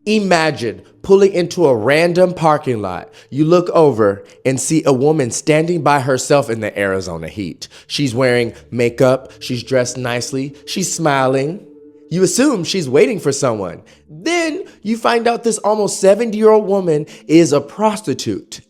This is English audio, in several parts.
Imagine pulling into a random parking lot. You look over and see a woman standing by herself in the Arizona heat. She's wearing makeup, she's dressed nicely, she's smiling. You assume she's waiting for someone. Then you find out this almost 70-year-old woman is a prostitute.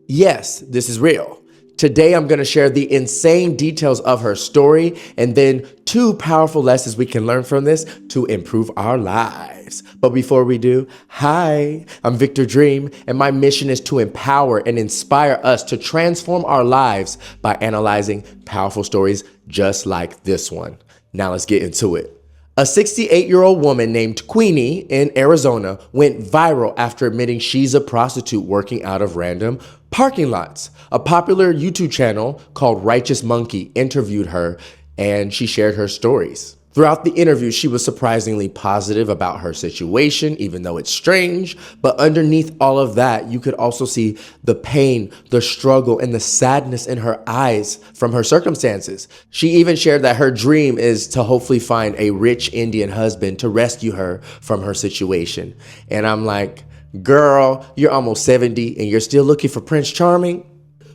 Yes, this is real. Today, I'm going to share the insane details of her story and then 2 powerful lessons we can learn from this to improve our lives. But before we do, hi, I'm Victor Dream, and my mission is to empower and inspire us to transform our lives by analyzing powerful stories just like this one. Now let's get into it. A 68-year-old woman named Queenie in Arizona went viral after admitting she's a prostitute working out of random parking lots. A popular YouTube channel called Righteous Monkey interviewed her, and she shared her stories. Throughout the interview, she was surprisingly positive about her situation, even though it's strange. But underneath all of that, you could also see the pain, the struggle, and the sadness in her eyes from her circumstances. She even shared that her dream is to hopefully find a rich Indian husband to rescue her from her situation. And I'm like, girl, you're almost 70 and you're still looking for Prince Charming?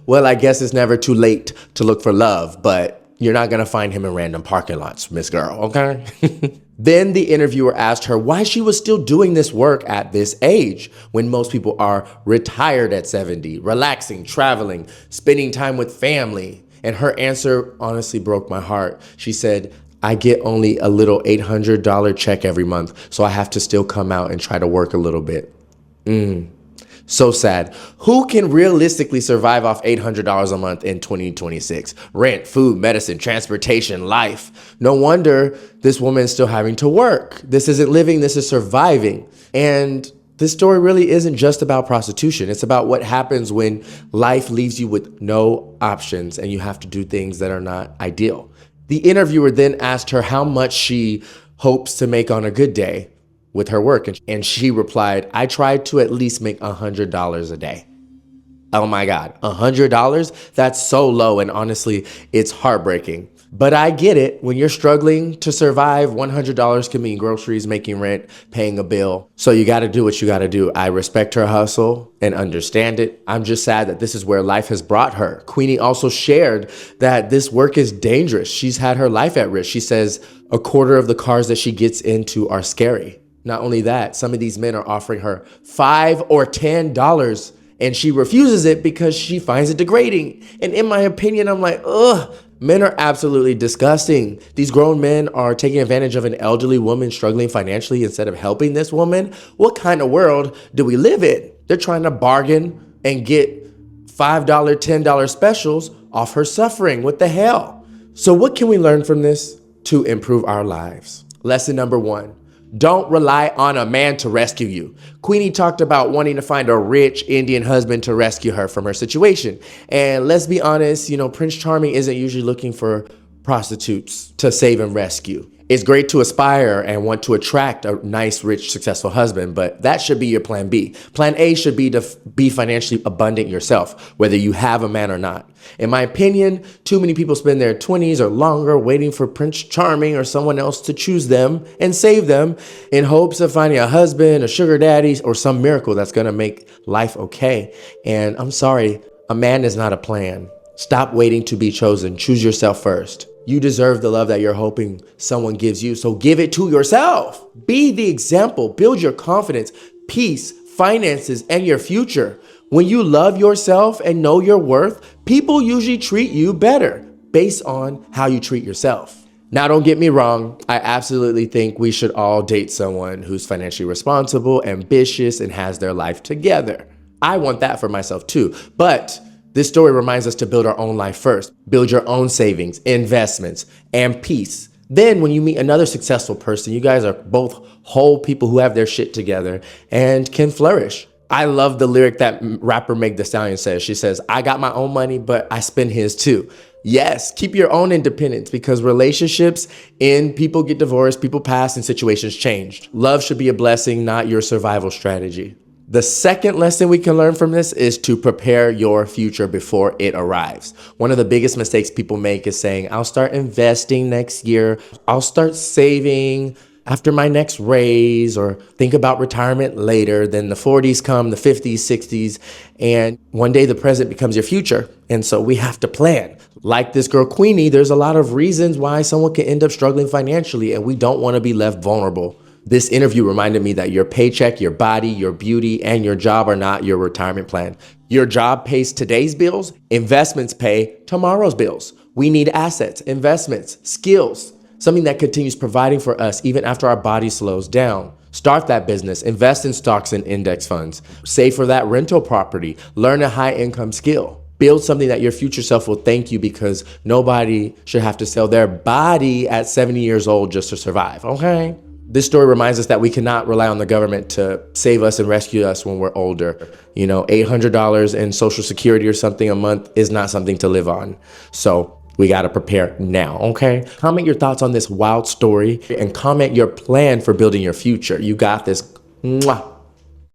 Well, I guess it's never too late to look for love, but you're not gonna find him in random parking lots, Miss Girl, okay? Then the interviewer asked her why she was still doing this work at this age when most people are retired at 70, relaxing, traveling, spending time with family. And her answer honestly broke my heart. She said, I get only a little $800 check every month, so I have to still come out and try to work a little bit. So sad. Who can realistically survive off $800 a month in 2026? Rent, food, medicine, transportation, life. No wonder this woman is still having to work. This isn't living, this is surviving. And this story really isn't just about prostitution. It's about what happens when life leaves you with no options and you have to do things that are not ideal. The interviewer then asked her how much she hopes to make on a good day with her work. And she replied, I try to at least make $100 a day. Oh my God, $100? That's so low. And honestly, it's heartbreaking. But I get it. When you're struggling to survive, $100 can mean groceries, making rent, paying a bill. So you got to do what you got to do. I respect her hustle and understand it. I'm just sad that this is where life has brought her. Queenie also shared that this work is dangerous. She's had her life at risk. She says a quarter of the cars that she gets into are scary. Not only that, some of these men are offering her $5 or $10 and she refuses it because she finds it degrading. And in my opinion, I'm like, ugh, men are absolutely disgusting. These grown men are taking advantage of an elderly woman struggling financially instead of helping this woman. What kind of world do we live in? They're trying to bargain and get $5, $10 specials off her suffering. What the hell? So what can we learn from this to improve our lives? Lesson number 1. Don't rely on a man to rescue you. Queenie talked about wanting to find a rich Indian husband to rescue her from her situation. And let's be honest, Prince Charming isn't usually looking for prostitutes to save and rescue. It's great to aspire and want to attract a nice, rich, successful husband, but that should be your plan B. Plan A should be to be financially abundant yourself, whether you have a man or not. In my opinion, too many people spend their 20s or longer waiting for Prince Charming or someone else to choose them and save them in hopes of finding a husband, a sugar daddy, or some miracle that's gonna make life okay. And I'm sorry, a man is not a plan. Stop waiting to be chosen. Choose yourself first. You deserve the love that you're hoping someone gives you, so give it to yourself. Be the example. Build your confidence, peace, finances, and your future. When you love yourself and know your worth, people usually treat you better based on how you treat yourself. Now, don't get me wrong. I absolutely think we should all date someone who's financially responsible, ambitious, and has their life together. I want that for myself too, but this story reminds us to build our own life first. Build your own savings, investments, and peace. Then when you meet another successful person, you guys are both whole people who have their shit together and can flourish. I love the lyric that rapper Meg Thee Stallion says. She says, I got my own money, but I spend his too. Yes, keep your own independence because relationships end, people get divorced, people pass, and situations change. Love should be a blessing, not your survival strategy. The second lesson we can learn from this is to prepare your future before it arrives. One of the biggest mistakes people make is saying, I'll start investing next year. I'll start saving after my next raise, or think about retirement later. Then the 40s come, the 50s, 60s, and one day the present becomes your future. And so we have to plan. Like this girl, Queenie, there's a lot of reasons why someone can end up struggling financially, and we don't want to be left vulnerable. This interview reminded me that your paycheck, your body, your beauty, and your job are not your retirement plan. Your job pays today's bills, investments pay tomorrow's bills. We need assets, investments, skills, something that continues providing for us even after our body slows down. Start that business, invest in stocks and index funds, save for that rental property, learn a high income skill. Build something that your future self will thank you, because nobody should have to sell their body at 70 years old just to survive, okay? This story reminds us that we cannot rely on the government to save us and rescue us when we're older. You know, $800 in Social Security or something a month is not something to live on. So we got to prepare now, okay? Comment your thoughts on this wild story and comment your plan for building your future. You got this. Mwah.